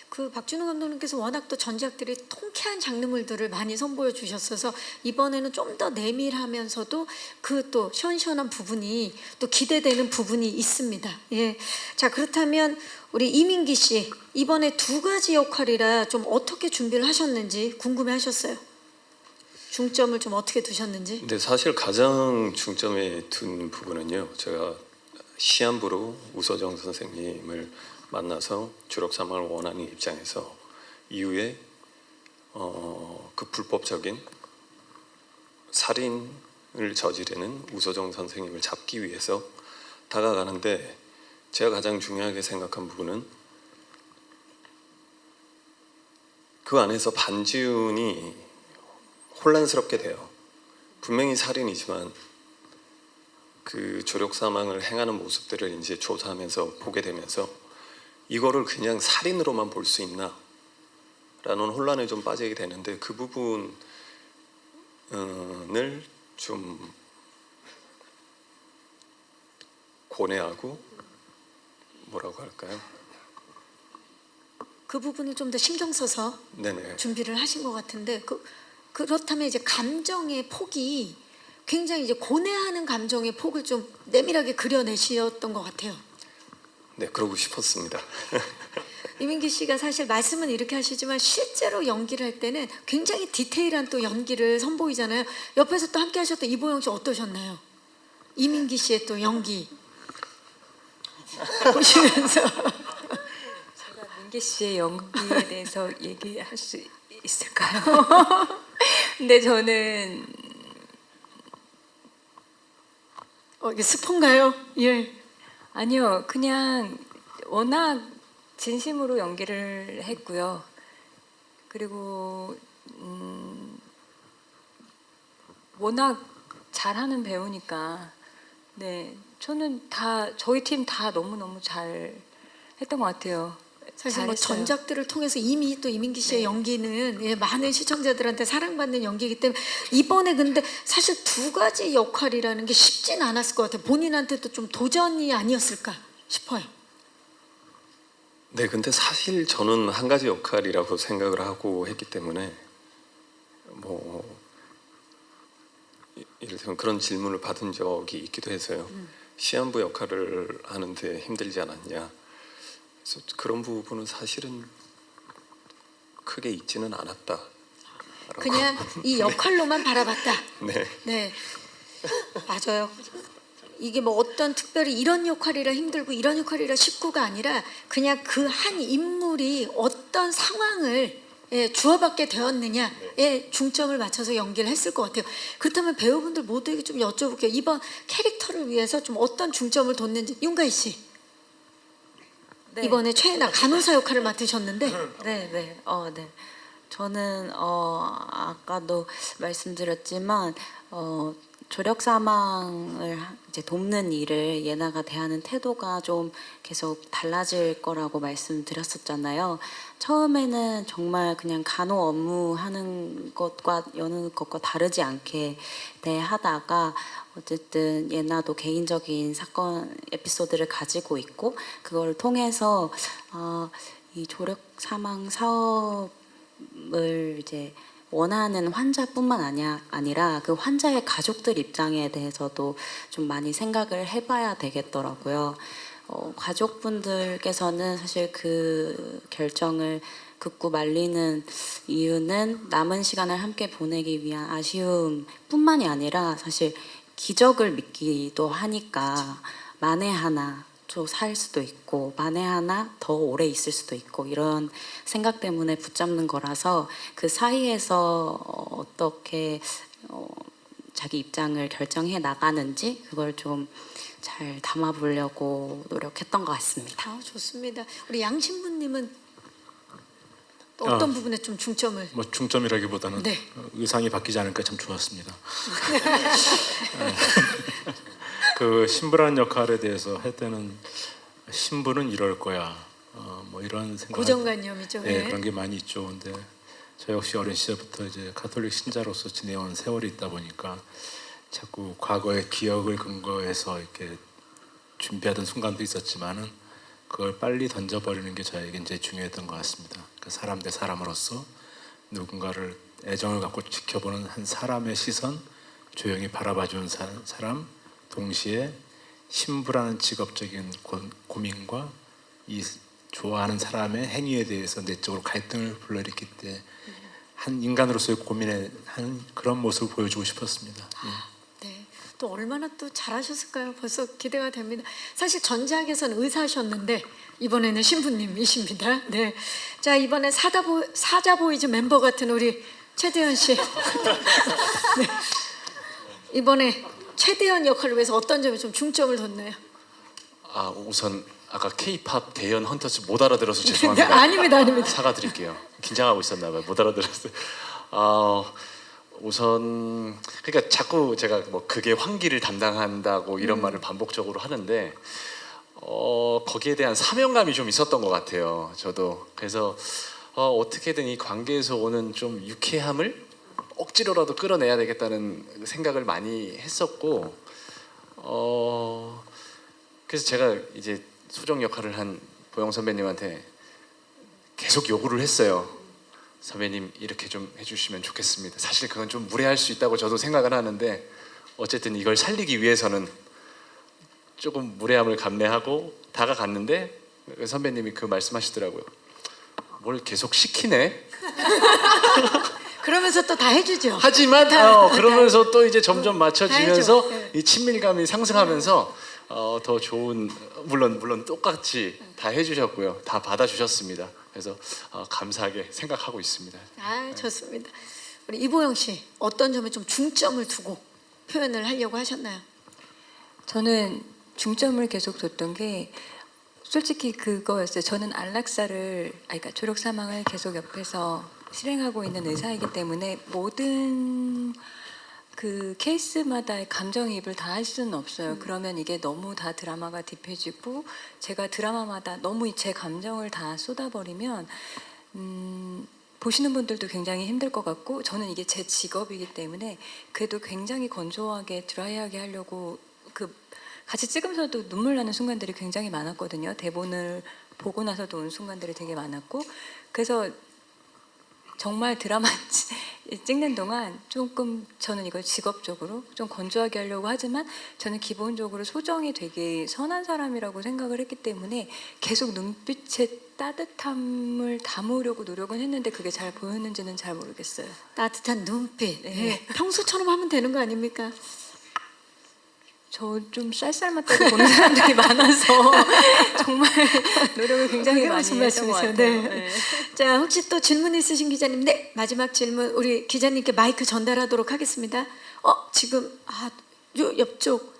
그 박준호 감독님께서 워낙 또 전작들이 통쾌한 장르물들을 많이 선보여 주셨어서 이번에는 좀 더 내밀하면서도 그 또 시원시원한 부분이 또 기대되는 부분이 있습니다. 예, 자 그렇다면 우리 이민기 씨 이번에 두 가지 역할이라 좀 어떻게 준비를 하셨는지 궁금해하셨어요. 중점을 좀 어떻게 두셨는지. 근데 사실 가장 중점에 둔 부분은요. 제가 시한부로 우서정 선생님을 만나서 주력 사망을 원하는 입장에서 이후에 그 불법적인 살인을 저지르는 우서정 선생님을 잡기 위해서 다가가는데 제가 가장 중요하게 생각한 부분은 그 안에서 반지훈이 혼란스럽게 돼요. 분명히 살인이지만 그 조력 사망을 행하는 모습들을 이제 조사하면서 보게 되면서 이거를 그냥 살인으로만 볼 수 있나? 라는 혼란에 좀 빠지게 되는데 그 부분을 좀 고뇌하고 뭐라고 할까요? 그 부분을 좀 더 신경 써서 네네. 준비를 하신 것 같은데 그렇다면 이제 감정의 폭이 굉장히 이제 고뇌하는 감정의 폭을 좀 내밀하게 그려내셨던 것 같아요. 네, 그러고 싶었습니다. 이민기 씨가 사실 말씀은 이렇게 하시지만 실제로 연기를 할 때는 굉장히 디테일한 또 연기를 선보이잖아요. 옆에서 또 함께 하셨던 이보영 씨 어떠셨나요? 이민기 씨의 또 연기 보시면서 제가 민기 씨의 연기에 대해서 얘기할 수 있을까요? 근데 저는 이게 스폰가요? 예. 아니요, 그냥 워낙 진심으로 연기를 했고요. 그리고 워낙 잘하는 배우니까 네, 저는 다 저희 팀 다 너무 잘 했던 것 같아요. 사실 뭐 잘했어요. 전작들을 통해서 이미 또 이민기 씨의 네. 연기는 예, 많은 시청자들한테 사랑받는 연기이기 때문에 이번에 근데 사실 두 가지 역할이라는 게 쉽진 않았을 것 같아요. 본인한테도 좀 도전이 아니었을까 싶어요. 네, 근데 사실 저는 한 가지 역할이라고 생각을 하고 했기 때문에 뭐 예를 들면 그런 질문을 받은 적이 있기도 해서요. 시한부 역할을 하는데 힘들지 않았냐. 그래서 그런 부분은 사실은 크게 있지는 않았다. 그냥 이 역할로만 바라봤다. 네. 네, 맞아요. 이게 뭐 어떤 특별히 이런 역할이라 힘들고 이런 역할이라 쉽고가 아니라 그냥 그 한 인물이 어떤 상황을 주어받게 되었느냐에 중점을 맞춰서 연기를 했을 것 같아요. 그렇다면 배우분들 모두에게 좀 여쭤볼게요. 이번 캐릭터를 위해서 좀 어떤 중점을 뒀는지. 윤가희 씨. 네. 이번에 최애나 간호사 역할을 맡으셨는데 네. 네. 저는 아까도 말씀드렸지만 조력 사망을 이제 돕는 일을 예나가 대하는 태도가 좀 계속 달라질 거라고 말씀드렸었잖아요. 처음에는 정말 그냥 간호 업무 하는 것과 여느 것과 다르지 않게 대하다가 어쨌든 예나도 개인적인 사건 에피소드를 가지고 있고 그걸 통해서 이 조력 사망 사업을 이제 원하는 환자뿐만 아니라 그 환자의 가족들 입장에 대해서도 좀 많이 생각을 해봐야 되겠더라고요. 가족분들께서는 사실 그 결정을 극구 말리는 이유는 남은 시간을 함께 보내기 위한 아쉬움뿐만이 아니라 사실 기적을 믿기도 하니까 만에 하나 또 살 수도 있고 만에 하나 더 오래 있을 수도 있고 이런 생각 때문에 붙잡는 거라서 그 사이에서 어떻게 자기 입장을 결정해 나가는지 그걸 좀 잘 담아보려고 노력했던 것 같습니다. 좋습니다. 우리 양 신부님은 또 어떤 부분에 좀 중점을? 뭐 중점이라기보다는 네. 의상이 바뀌지 않으니까 참 좋았습니다. 그 신부라는 역할에 대해서 할 때는 신부는 이럴 거야. 뭐 이런 생각. 고정관념이죠. 네, 네. 그런 게 많이 있죠. 근데 저 역시 어린 시절부터 이제 가톨릭 신자로서 지내온 세월이 있다 보니까 자꾸 과거의 기억을 근거해서 이렇게 준비하던 순간도 있었지만은 그걸 빨리 던져버리는 게 저에게 이제 중요했던 것 같습니다. 그 사람 대 사람으로서 누군가를 애정을 갖고 지켜보는 한 사람의 시선, 조용히 바라봐주는 사람, 동시에 신부라는 직업적인 고민과 이 좋아하는 사람의 행위에 대해서 내적으로 갈등을 불러일으킬 때 한 인간으로서의 고민에 한 그런 모습을 보여주고 싶었습니다. 네. 또 얼마나 또 잘하셨을까요? 벌써 기대가 됩니다. 사실 전작에서는 의사셨는데 이번에는 신부님이십니다. 네. 자, 이번에 사자보이즈 멤버 같은 우리 최대현 씨. 네. 이번에 최대현 역할을 위해서 어떤 점에 좀 중점을 뒀나요? 우선 아까 K-팝 대연 헌터스 못 알아들어서 네, 죄송합니다. 아닙니다. 사과드릴게요. 긴장하고 있었나 봐요. 못 알아들었어요. 우선 그러니까 자꾸 제가 뭐 그게 환기를 담당한다고 이런 말을 반복적으로 하는데 거기에 대한 사명감이 좀 있었던 것 같아요. 저도 그래서 어떻게든 이 관계에서 오는 좀 유쾌함을 억지로라도 끌어내야 되겠다는 생각을 많이 했었고 그래서 제가 이제 소정 역할을 한 보영 선배님한테 계속 요구를 했어요. 선배님 이렇게 좀 해주시면 좋겠습니다. 사실 그건 좀 무례할 수 있다고 저도 생각을 하는데 어쨌든 이걸 살리기 위해서는 조금 무례함을 감내하고 다가갔는데 선배님이 그 말씀하시더라고요. 뭘 계속 시키네. 그러면서 또 다 해주죠. 하지만 그러면서 또 이제 점점 맞춰지면서 다 해줘. 이 친밀감이 상승하면서 더 좋은 물론 똑같이 다 해주셨고요. 다 받아주셨습니다. 그래서 감사하게 생각하고 있습니다. 아, 좋습니다. 우리 이보영 씨 어떤 점에 좀 중점을 두고 표현을 하려고 하셨나요? 저는 중점을 계속 뒀던 게 솔직히 그거였어요. 저는 안락사를 그러니까 조력 사망을 계속 옆에서 실행하고 있는 의사이기 때문에 모든 그 케이스마다의 감정이입을 다 할 수는 없어요. 그러면 이게 너무 다 드라마가 딥해지고 제가 드라마마다 너무 제 감정을 다 쏟아버리면 보시는 분들도 굉장히 힘들 것 같고 저는 이게 제 직업이기 때문에 그래도 굉장히 건조하게 드라이하게 하려고 같이 찍으면서도 눈물 나는 순간들이 굉장히 많았거든요. 대본을 보고 나서도 온 순간들이 되게 많았고 그래서 정말 드라마 찍는 동안 조금 저는 이걸 직업적으로 좀 건조하게 하려고 하지만 저는 기본적으로 소정이 되게 선한 사람이라고 생각을 했기 때문에 계속 눈빛의 따뜻함을 담으려고 노력은 했는데 그게 잘 보였는지는 잘 모르겠어요. 따뜻한 눈빛. 네. 네. 평소처럼 하면 되는 거 아닙니까? 저 좀 쌀쌀맞다고 보는 사람들이 많아서 정말 노력을 굉장히 그게 많이 무슨 했던 것 말씀이세요? 같아요. 네. 네. 자, 혹시 또 질문 있으신 기자님? 네, 마지막 질문 우리 기자님께 마이크 전달하도록 하겠습니다. 지금 요 옆쪽.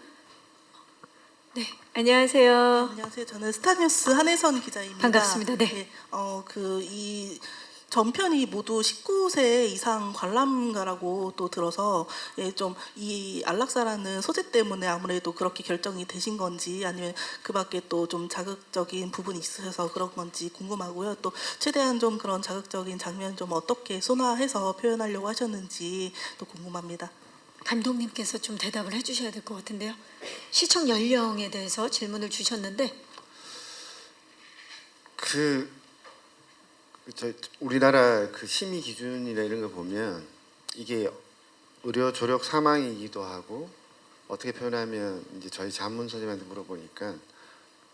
네, 안녕하세요. 안녕하세요. 저는 스타뉴스 한혜선 기자입니다. 반갑습니다. 네. 이 전편이 모두 19세 이상 관람가라고 또 들어서 좀 이 안락사라는 소재 때문에 아무래도 그렇게 결정이 되신 건지 아니면 그밖에 또 좀 자극적인 부분이 있으셔서 그런 건지 궁금하고요. 또 최대한 좀 그런 자극적인 장면 좀 어떻게 순화해서 표현하려고 하셨는지 또 궁금합니다. 감독님께서 좀 대답을 해주셔야 될 것 같은데요. 시청 연령에 대해서 질문을 주셨는데 우리나라 그 심의 기준이나 이런 거 보면 이게 의료 조력 사망이기도 하고 어떻게 표현하면 이제 저희 자문 선생님한테 물어보니까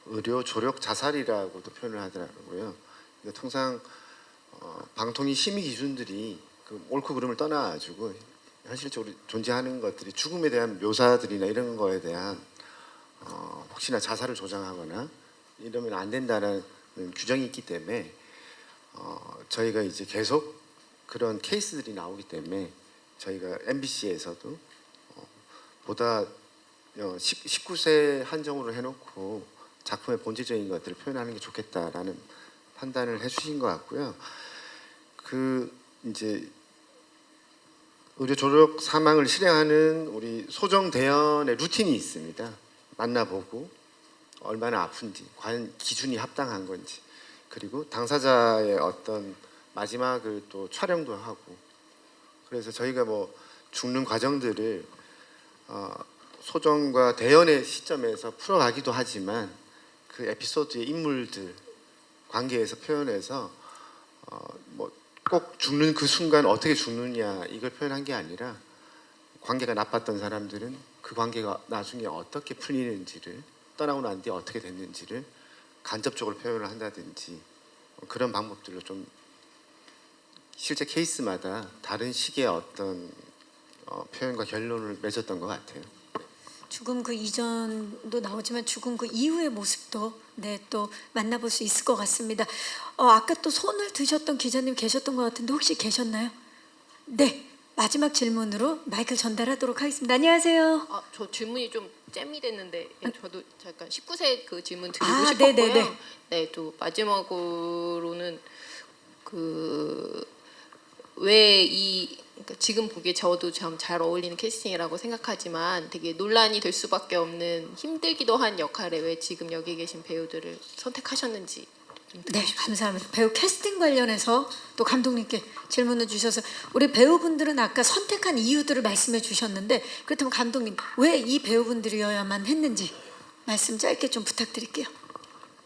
의료 조력 자살이라고도 표현을 하더라고요. 근데 통상 방통위 심의 기준들이 그 옳고 그름을 떠나가지고 현실적으로 존재하는 것들이 죽음에 대한 묘사들이나 이런 거에 대한 혹시나 자살을 조장하거나 이러면 안 된다는 규정이 있기 때문에 저희가 이제 계속 그런 케이스들이 나오기 때문에 저희가 MBC에서도 보다 19세 한정으로 해놓고 작품의 본질적인 것들을 표현하는 게 좋겠다라는 판단을 해주신 것 같고요. 이제 의료 조력 사망을 실행하는 우리 소정 대연의 루틴이 있습니다. 만나보고 얼마나 아픈지, 과연 기준이 합당한 건지, 그리고 당사자의 어떤 마지막을 또 촬영도 하고, 그래서 저희가 뭐 죽는 과정들을 소정과 대연의 시점에서 풀어가기도 하지만 그 에피소드의 인물들 관계에서 표현해서 뭐 꼭 죽는 그 순간 어떻게 죽느냐 이걸 표현한 게 아니라 관계가 나빴던 사람들은 그 관계가 나중에 어떻게 풀리는지를, 떠나고 난 뒤에 어떻게 됐는지를 간접적으로 표현을 한다든지 그런 방법들로 좀 실제 케이스마다 다른 식의 어떤 표현과 결론을 맺었던 것 같아요. 죽음 그 이전도 나오지만 죽음 그 이후의 모습도 또 만나볼 수 있을 것 같습니다. 아까 또 손을 드셨던 기자님 계셨던 것 같은데 혹시 계셨나요? 네, 마지막 질문으로 마이크를 전달하도록 하겠습니다. 안녕하세요. 저 질문이 좀 잼이 됐는데 저도 잠깐 19세 그 질문 드리고 아, 싶었고요. 네네네. 네, 또 마지막으로는 그 왜 이 그러니까 지금 보기에 저도 참 잘 어울리는 캐스팅이라고 생각하지만 되게 논란이 될 수밖에 없는 힘들기도 한 역할에 왜 지금 여기 계신 배우들을 선택하셨는지 좀 듣고 네, 싶습니다. 감사합니다. 배우 캐스팅 관련해서 또 감독님께 질문을 주셔서 우리 배우분들은 아까 선택한 이유들을 말씀해 주셨는데 그렇다면 감독님 왜 이 배우분들이어야만 했는지 말씀 짧게 좀 부탁드릴게요.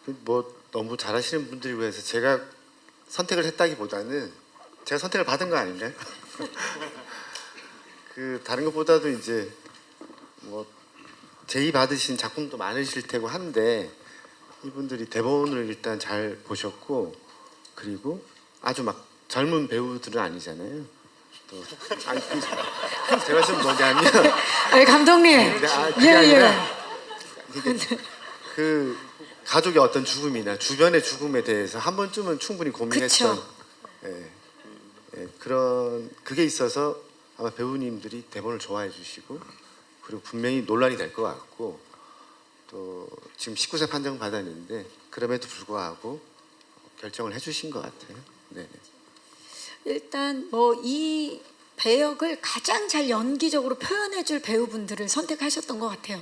뭐 너무 잘하시는 분들이 위해서 제가 선택을 했다기보다는 제가 선택을 받은 거 아닌가요? 그 다른 것보다도 이제 뭐 제의 받으신 작품도 많으실 테고 한데 이분들이 대본을 일단 잘 보셨고 그리고 아주 막 젊은 배우들은 아니잖아요. 또 아니 제 말씀은 뭐냐면 아니 감독님, 그게 아니라 그 가족의 어떤 죽음이나 주변의 죽음에 대해서 한 번쯤은 충분히 고민했던 그런 그게 있어서 아마 배우님들이 대본을 좋아해 주시고 그리고 분명히 논란이 될 것 같고 또 지금 19세 판정 받았는데 그럼에도 불구하고 결정을 해주신 것 같아요. 네. 일단 뭐 이 배역을 가장 잘 연기적으로 표현해줄 배우분들을 선택하셨던 것 같아요.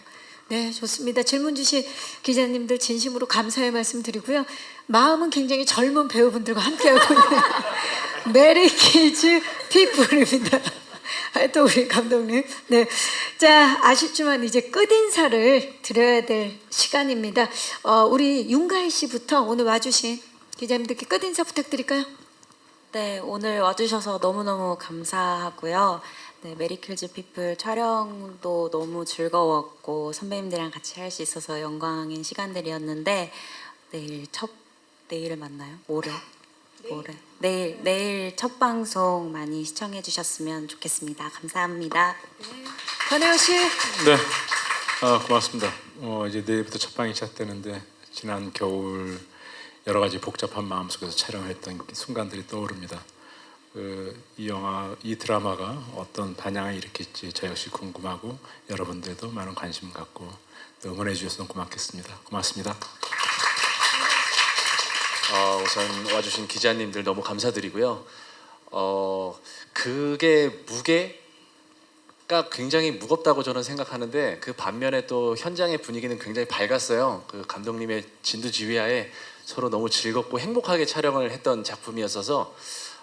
네, 좋습니다. 질문 주신 기자님들 진심으로 감사의 말씀드리고요. 마음은 굉장히 젊은 배우분들과 함께하고 있는 메리키즈 피플입니다. 또 우리 감독님. 네, 자 아쉽지만 이제 끝인사를 드려야 될 시간입니다. 우리 윤가희 씨부터 오늘 와주신 기자님들께 끝인사 부탁드릴까요? 네, 오늘 와주셔서 너무너무 감사하고요. 네, 메리킬즈 피플 촬영도 너무 즐거웠고 선배님들이랑 같이 할 수 있어서 영광인 시간들이었는데 내일 만나요? 내일 첫 방송 많이 시청해 주셨으면 좋겠습니다. 감사합니다. 권혜영 씨. 네, 고맙습니다. 이제 내일부터 첫 방이 시작되는데 지난 겨울 여러 가지 복잡한 마음속에서 촬영했던 순간들이 떠오릅니다. 이 영화, 이 드라마가 어떤 반향을 일으킬지 저 역시 궁금하고 여러분들도 많은 관심 갖고 응원해 주셔서 고맙겠습니다. 고맙습니다. 우선 와주신 기자님들 너무 감사드리고요. 그게 무게가 굉장히 무겁다고 저는 생각하는데 그 반면에 또 현장의 분위기는 굉장히 밝았어요. 그 감독님의 진두지휘하에 서로 너무 즐겁고 행복하게 촬영을 했던 작품이었어서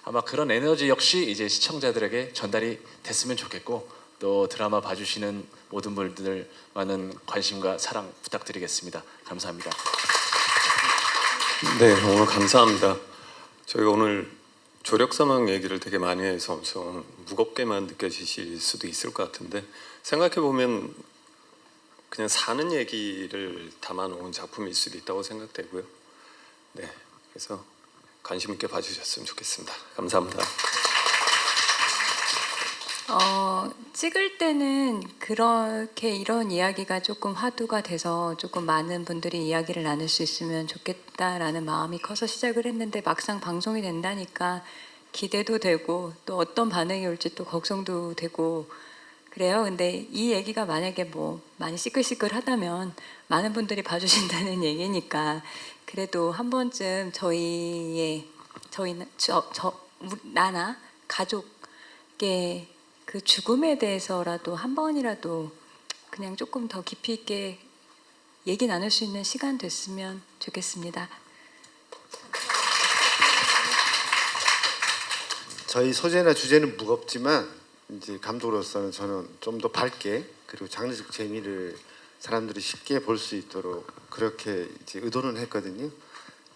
아마 그런 에너지 역시 이제 시청자들에게 전달이 됐으면 좋겠고 또 드라마 봐주시는 모든 분들 많은 관심과 사랑 부탁드리겠습니다. 감사합니다. 네, 오늘 감사합니다. 저희가 오늘 조력사망 얘기를 되게 많이 해서 엄청 무겁게만 느껴지실 수도 있을 것 같은데 생각해 보면 그냥 사는 얘기를 담아놓은 작품일 수도 있다고 생각되고요. 네, 그래서 관심 있게 봐주셨으면 좋겠습니다. 감사합니다. 찍을 때는 그렇게 이런 이야기가 조금 화두가 돼서 조금 많은 분들이 이야기를 나눌 수 있으면 좋겠다라는 마음이 커서 시작을 했는데 막상 방송이 된다니까 기대도 되고 또 어떤 반응이 올지 또 걱정도 되고 그래요. 근데 이 얘기가 만약에 뭐 많이 시끌시끌하다면 많은 분들이 봐주신다는 얘기니까 그래도 한 번쯤 나나 가족의 그 죽음에 대해서라도 한 번이라도 그냥 조금 더 깊이 있게 얘기 나눌 수 있는 시간 됐으면 좋겠습니다. 저희 소재나 주제는 무겁지만 이제 감독으로서는 저는 좀 더 밝게 그리고 장르적 재미를 사람들이 쉽게 볼 수 있도록 그렇게 이제 의도는 했거든요.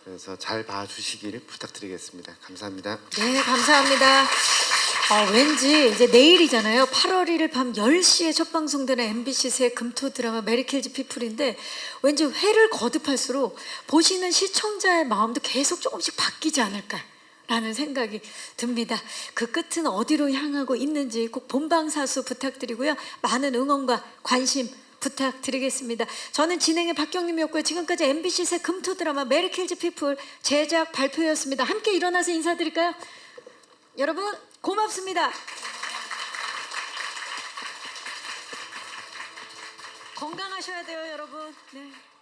그래서 잘 봐주시기를 부탁드리겠습니다. 감사합니다. 네, 감사합니다. 왠지 이제 내일이잖아요. 8월 1일 밤 10시에 첫 방송되는 MBC 새 금토 드라마 메리킬즈 피플인데 왠지 회를 거듭할수록 보시는 시청자의 마음도 계속 조금씩 바뀌지 않을까라는 생각이 듭니다. 그 끝은 어디로 향하고 있는지 꼭 본방사수 부탁드리고요. 많은 응원과 관심 부탁드리겠습니다. 저는 진행의 박경림이었고요. 지금까지 MBC 새 금토 드라마 메리킬즈 피플 제작 발표였습니다. 함께 일어나서 인사드릴까요? 여러분 고맙습니다. 건강하셔야 돼요, 여러분. 네.